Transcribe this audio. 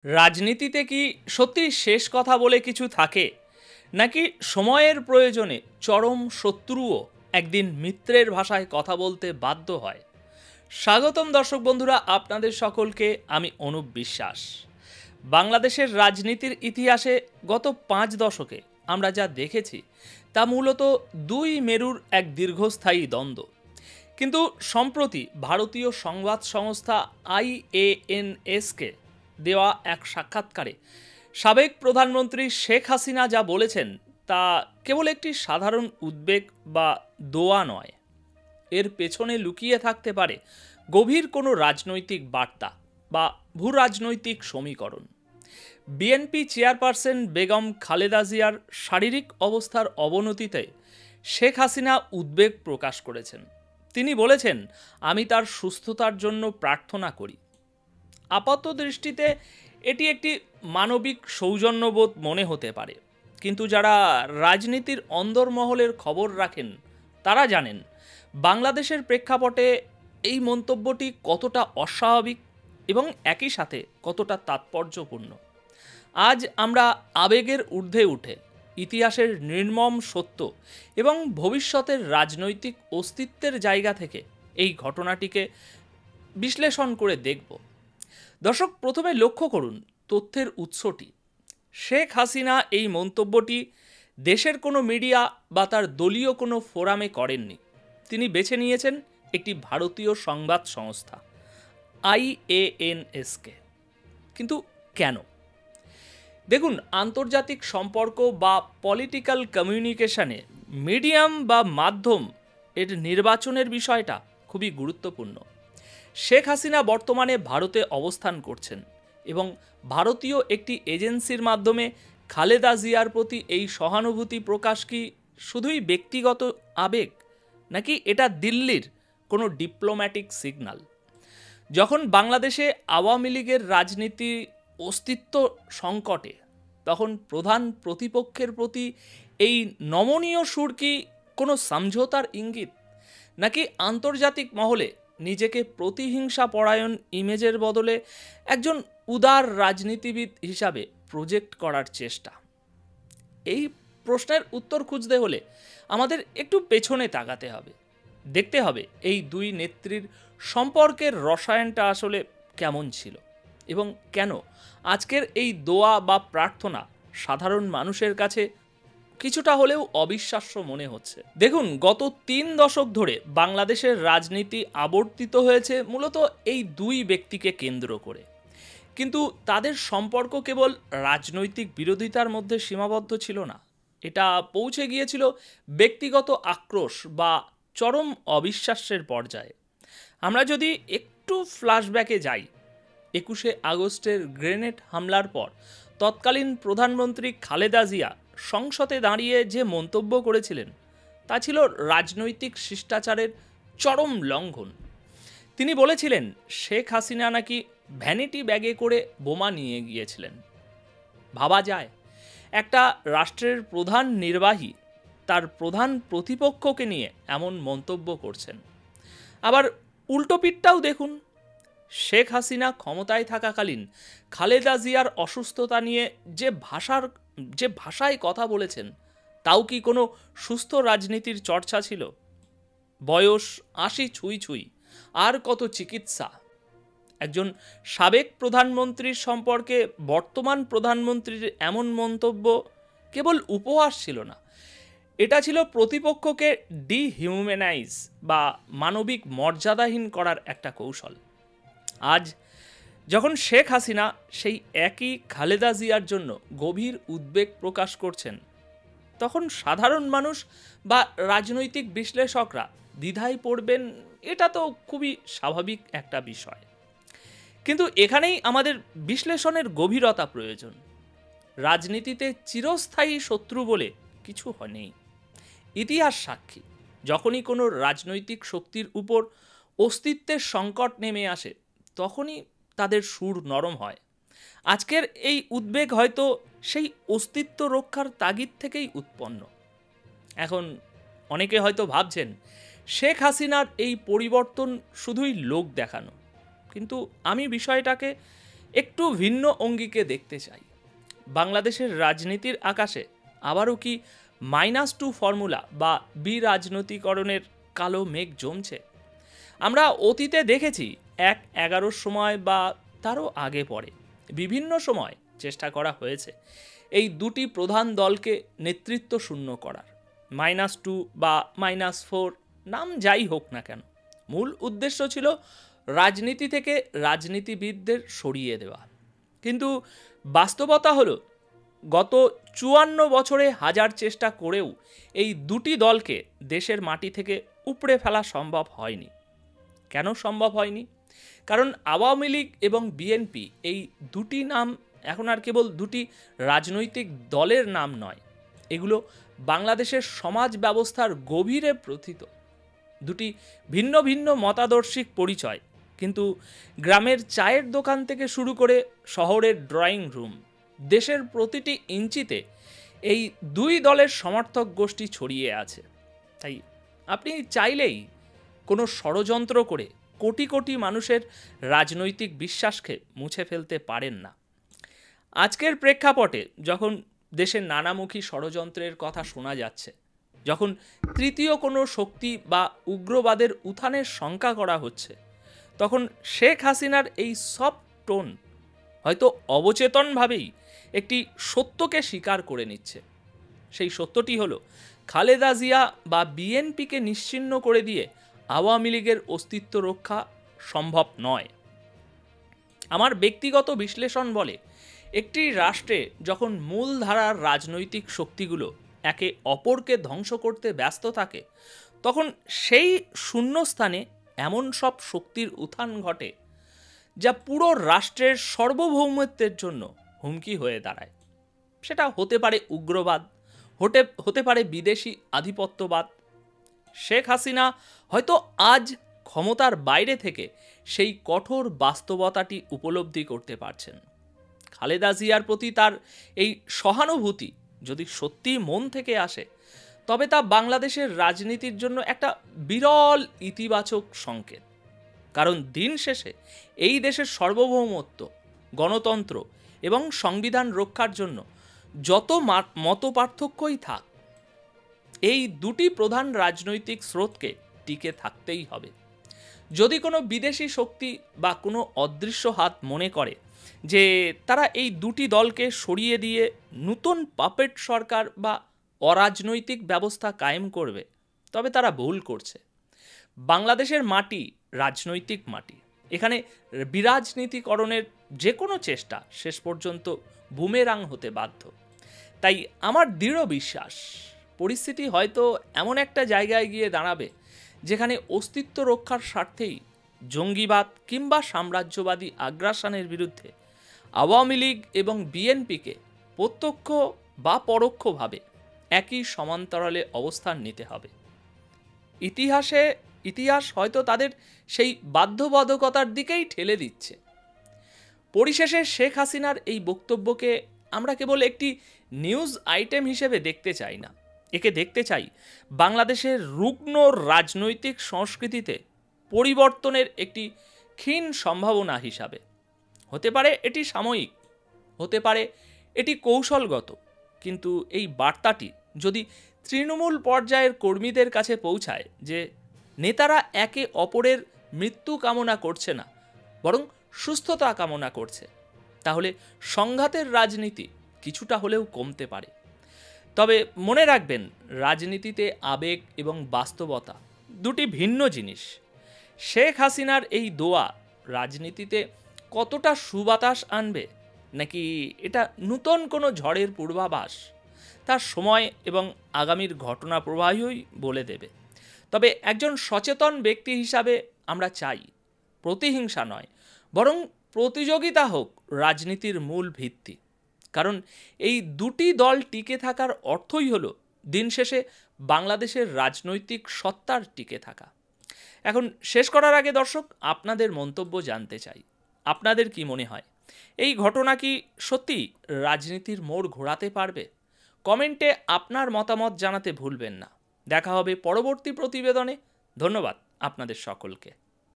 রাজনীতিতে কি সত্যি শেষ কথা বলে কিছু থাকে, নাকি সময়ের প্রয়োজনে চরম শত্রুও একদিন মিত্রের ভাষায় কথা বলতে বাধ্য হয়? স্বাগতম দর্শক বন্ধুরা, আপনাদের সকলকে আমি অনুপ বিশ্বাস। বাংলাদেশের রাজনীতির ইতিহাসে গত ৫ দশকে আমরা যা দেখেছি তা মূলত দুই মেরুর এক দীর্ঘস্থায়ী দ্বন্দ্ব। কিন্তু সম্প্রতি ভারতীয় সংবাদ সংস্থা IANSকে দেওয়া এক সাক্ষাৎকারে সাবেক প্রধানমন্ত্রী শেখ হাসিনা যা বলেছেন তা কেবল একটি সাধারণ উদ্বেগ বা দোয়া নয়, এর পেছনে লুকিয়ে থাকতে পারে গভীর কোনো রাজনৈতিক বার্তা বা ভূ রাজনৈতিক সমীকরণ। বিএনপি চেয়ারপারসন বেগম খালেদা জিয়ার শারীরিক অবস্থার অবনতিতে শেখ হাসিনা উদ্বেগ প্রকাশ করেছেন। তিনি বলেছেন, আমি তার সুস্থতার জন্য প্রার্থনা করি। আপাত দৃষ্টিতে এটি একটি মানবিক সৌজন্যবোধ মনে হতে পারে, কিন্তু যারা রাজনীতির অন্দরমহলের খবর রাখেন তারা জানেন বাংলাদেশের প্রেক্ষাপটে এই মন্তব্যটি কতটা অস্বাভাবিক এবং একই সাথে কতটা তাৎপর্যপূর্ণ। আজ আমরা আবেগের ঊর্ধ্বে উঠে ইতিহাসের নির্মম সত্য এবং ভবিষ্যতের রাজনৈতিক অস্তিত্বের জায়গা থেকে এই ঘটনাটিকে বিশ্লেষণ করে দেখব। দর্শক, প্রথমে লক্ষ্য করুন তথ্যের উৎসটি। শেখ হাসিনা এই মন্তব্যটি দেশের কোনো মিডিয়া বা তার দলীয় কোনো ফোরামে করেননি। তিনি বেছে নিয়েছেন একটি ভারতীয় সংবাদ সংস্থা IANSকে। কিন্তু কেন? দেখুন, আন্তর্জাতিক সম্পর্ক বা পলিটিক্যাল কমিউনিকেশনে মিডিয়াম বা মাধ্যম এর নির্বাচনের বিষয়টা খুবই গুরুত্বপূর্ণ। শেখ হাসিনা বর্তমানে ভারতে অবস্থান করছেন এবং ভারতীয় একটি এজেন্সির মাধ্যমে খালেদা জিয়ার প্রতি এই সহানুভূতি প্রকাশ কি শুধুই ব্যক্তিগত আবেগ, নাকি এটা দিল্লির কোনো ডিপ্লোম্যাটিক সিগন্যাল? যখন বাংলাদেশে আওয়ামী লীগের রাজনীতি অস্তিত্ব সংকটে, তখন প্রধান প্রতিপক্ষের প্রতি এই নমনীয় সুর কি কোনো সমঝোতার ইঙ্গিত, নাকি আন্তর্জাতিক মহলে নিজেকে প্রতিহিংসা পরায়ণ ইমেজের বদলে একজন উদার রাজনীতিবিদ হিসাবে প্রজেক্ট করার চেষ্টা? এই প্রশ্নের উত্তর খুঁজতে হলে আমাদের একটু পেছনে তাকাতে হবে। দেখতে হবে এই দুই নেত্রীর সম্পর্কের রসায়নটা আসলে কেমন ছিল এবং কেন আজকের এই দোয়া বা প্রার্থনা সাধারণ মানুষের কাছে কিছুটা হলেও অবিশ্বাস্য মনে হচ্ছে। দেখুন, গত ৩ দশক ধরে বাংলাদেশের রাজনীতি আবর্তিত হয়েছে মূলত এই দুই ব্যক্তিকে কেন্দ্র করে, কিন্তু তাদের সম্পর্ক কেবল রাজনৈতিক বিরোধিতার মধ্যে সীমাবদ্ধ ছিল না। এটা পৌঁছে গিয়েছিল ব্যক্তিগত আক্রোশ বা চরম অবিশ্বাসের পর্যায়ে। আমরা যদি একটু ফ্ল্যাশব্যাকে যাই, ২১শে আগস্টের গ্রেনেড হামলার পর তৎকালীন প্রধানমন্ত্রী খালেদা জিয়া সংসদে দাঁড়িয়ে যে মন্তব্য করেছিলেন তা ছিল রাজনৈতিক শিষ্টাচারের চরম লঙ্ঘন। তিনি বলেছিলেন শেখ হাসিনা নাকি ভ্যানিটি ব্যাগে করে বোমা নিয়ে গিয়েছিলেন। ভাবা যায়, একটা রাষ্ট্রের প্রধান নির্বাহী তার প্রধান প্রতিপক্ষকে নিয়ে এমন মন্তব্য করছেন। আবার উল্টোপিঠটাও দেখুন, শেখ হাসিনা ক্ষমতায় থাকাকালীন খালেদা জিয়ার অসুস্থতা নিয়ে যে ভাষায় কথা বলেছেন তাও কি কোনো সুস্থ রাজনীতির চর্চা ছিল? বয়স ৮০ ছুঁই ছুঁই, আর কত চিকিৎসা। একজন সাবেক প্রধানমন্ত্রীর সম্পর্কে বর্তমান প্রধানমন্ত্রীর এমন মন্তব্য কেবল উপহাস ছিল না, এটা ছিল প্রতিপক্ষকে ডিহিউম্যানাইজ বা মানবিক মর্যাদাহীন করার একটা কৌশল। আজ যখন শেখ হাসিনা সেই একই খালেদা জিয়ার জন্য গভীর উদ্বেগ প্রকাশ করছেন, তখন সাধারণ মানুষ বা রাজনৈতিক বিশ্লেষকরা দ্বিধায় পড়বেন, এটা তো খুবই স্বাভাবিক একটা বিষয়। কিন্তু এখানেই আমাদের বিশ্লেষণের গভীরতা প্রয়োজন। রাজনীতিতে চিরস্থায়ী শত্রু বলে কিছু নেই। ইতিহাস সাক্ষী, যখনই কোনো রাজনৈতিক শক্তির উপর অস্তিত্বের সংকট নেমে আসে তখনই তাদের সুর নরম হয়। আজকের এই উদ্বেগ হয়তো সেই অস্তিত্ব রক্ষার তাগিদ থেকেই উৎপন্ন। এখন অনেকে হয়তো ভাবছেন শেখ হাসিনার এই পরিবর্তন শুধুই লোক দেখানো, কিন্তু আমি বিষয়টাকে একটু ভিন্ন অঙ্গিকে দেখতে চাই। বাংলাদেশের রাজনীতির আকাশে আবারও কি -2 ফর্মুলা বা বিরাজনৈতিকরণের কালো মেঘ জমছে? আমরা অতীতে দেখেছি 1-11 সময় বা তারও আগে পরে বিভিন্ন সময় চেষ্টা করা হয়েছে এই দুটি প্রধান দলকে নেতৃত্ব শূন্য করার। -2 বা -4 নাম যাই হোক না কেন, মূল উদ্দেশ্য ছিল রাজনীতি থেকে রাজনীতিবিদদের সরিয়ে দেওয়া। কিন্তু বাস্তবতা হলো গত 54 বছরে হাজার চেষ্টা করেও এই দুটি দলকে দেশের মাটি থেকে উপড়ে ফেলা সম্ভব হয়নি। কেন সম্ভব হয়নি? কারণ আওয়ামী লীগ এবং বিএনপি এই দুটি নাম এখন আর কেবল দুটি রাজনৈতিক দলের নাম নয়, এগুলো বাংলাদেশের সমাজ ব্যবস্থার গভীরে প্রথিত দুটি ভিন্ন ভিন্ন মতাদর্শিক পরিচয়। কিন্তু গ্রামের চায়ের দোকান থেকে শুরু করে শহরের ড্রয়িং রুম, দেশের প্রতিটি ইঞ্চিতে এই দুই দলের সমর্থক গোষ্ঠী ছড়িয়ে আছে। তাই আপনি চাইলেই কোনো ষড়যন্ত্র করে কোটি কোটি মানুষের রাজনৈতিক বিশ্বাসকে মুছে ফেলতে পারেন না। আজকের প্রেক্ষাপটে যখন দেশের নানামুখী ষড়যন্ত্রের কথা শোনা যাচ্ছে, যখন তৃতীয় কোনো শক্তি বা উগ্রবাদের উত্থানের শঙ্কা করা হচ্ছে, তখন শেখ হাসিনার এই সফট টোন হয়তো অবচেতনভাবেই একটি সত্যকে স্বীকার করে নিচ্ছে। সেই সত্যটি হলো খালেদা জিয়া বা বিএনপিকে নিশ্চিহ্ন করে দিয়ে আওয়ামী লীগের অস্তিত্ব রক্ষা সম্ভব নয়। আমার ব্যক্তিগত বিশ্লেষণ বলে, একটি রাষ্ট্রে যখন মূলধারার রাজনৈতিক শক্তিগুলো একে অপরকে ধ্বংস করতে ব্যস্ত থাকে, তখন সেই শূন্যস্থানে এমন সব শক্তির উত্থান ঘটে যা পুরো রাষ্ট্রের সার্বভৌমত্বের জন্য হুমকি হয়ে দাঁড়ায়। সেটা হতে পারে উগ্রবাদ, হতে পারে বিদেশি আধিপত্যবাদ। শেখ হাসিনা হয়তো আজ ক্ষমতার বাইরে থেকে সেই কঠোর বাস্তবতাটি উপলব্ধি করতে পারছেন। খালেদা জিয়ার প্রতি তার এই সহানুভূতি যদি সত্যি মন থেকে আসে, তবে তা বাংলাদেশের রাজনীতির জন্য একটা বিরল ইতিবাচক সংকেত। কারণ দিন শেষে এই দেশের সার্বভৌমত্ব, গণতন্ত্র এবং সংবিধান রক্ষার জন্য যত মত পার্থক্যই থাক, এই দুটি প্রধান রাজনৈতিক স্রোতকে টিকে থাকতেই হবে। যদি কোনো বিদেশি শক্তি বা কোনো অদৃশ্য হাত মনে করে যে তারা এই দুটি দলকে সরিয়ে দিয়ে নতুন পাপেট সরকার বা অরাজনৈতিক ব্যবস্থা কায়েম করবে, তবে তারা ভুল করছে। বাংলাদেশের মাটি রাজনৈতিক মাটি। এখানে বিরাজনীতিকরণের যে কোনো চেষ্টা শেষ পর্যন্ত বুমেরাং হতে বাধ্য। তাই আমার দৃঢ় বিশ্বাস, পরিস্থিতি হয়তো এমন একটা জায়গায় গিয়ে দাঁড়াবে যেখানে অস্তিত্ব রক্ষার স্বার্থেই জঙ্গিবাদ কিংবা সাম্রাজ্যবাদী আগ্রাসনের বিরুদ্ধে আওয়ামী লীগ এবং বিএনপিকে প্রত্যক্ষ বা পরোক্ষভাবে একই সমান্তরালে অবস্থান নিতে হবে। ইতিহাস হয়তো তাদের সেই বাধ্যবাধকতার দিকেই ঠেলে দিচ্ছে। পরিশেষে শেখ হাসিনার এই বক্তব্যকে আমরা কেবল একটি নিউজ আইটেম হিসেবে দেখতে চাই না, একে দেখতে চাই বাংলাদেশের রুগ্ন রাজনৈতিক সংস্কৃতিতে পরিবর্তনের একটি ক্ষীণ সম্ভাবনা হিসাবে। হতে পারে এটি সাময়িক, হতে পারে এটি কৌশলগত, কিন্তু এই বার্তাটি যদি তৃণমূল পর্যায়ের কর্মীদের কাছে পৌঁছায় যে নেতারা একে অপরের মৃত্যু কামনা করছে না, বরং সুস্থতা কামনা করছে, তাহলে সংঘাতের রাজনীতি কিছুটা হলেও কমতে পারে। তবে মনে রাখবেন, রাজনীতিতে আবেগ এবং বাস্তবতা দুটি ভিন্ন জিনিস। শেখ হাসিনার এই দোয়া রাজনীতিতে কতটা সুবাতাস আনবে, নাকি এটা নূতন কোনো ঝড়ের পূর্বাভাস, তার সময় এবং আগামীর ঘটনা প্রবাহই বলে দেবে। তবে একজন সচেতন ব্যক্তি হিসাবে আমরা চাই প্রতিহিংসা নয়, বরং প্রতিযোগিতা হোক রাজনীতির মূল ভিত্তি। কারণ এই দুটি দল টিকে থাকার অর্থই হলো দিন শেষে বাংলাদেশের রাজনৈতিক সত্তার টিকে থাকা। এখন শেষ করার আগে দর্শক, আপনাদের মন্তব্য জানতে চাই। আপনাদের কি মনে হয়, এই ঘটনা কি সত্যি রাজনীতির মোড় ঘোরাতে পারবে? কমেন্টে আপনার মতামত জানাতে ভুলবেন না। দেখা হবে পরবর্তী প্রতিবেদনে। ধন্যবাদ আপনাদের সকলকে।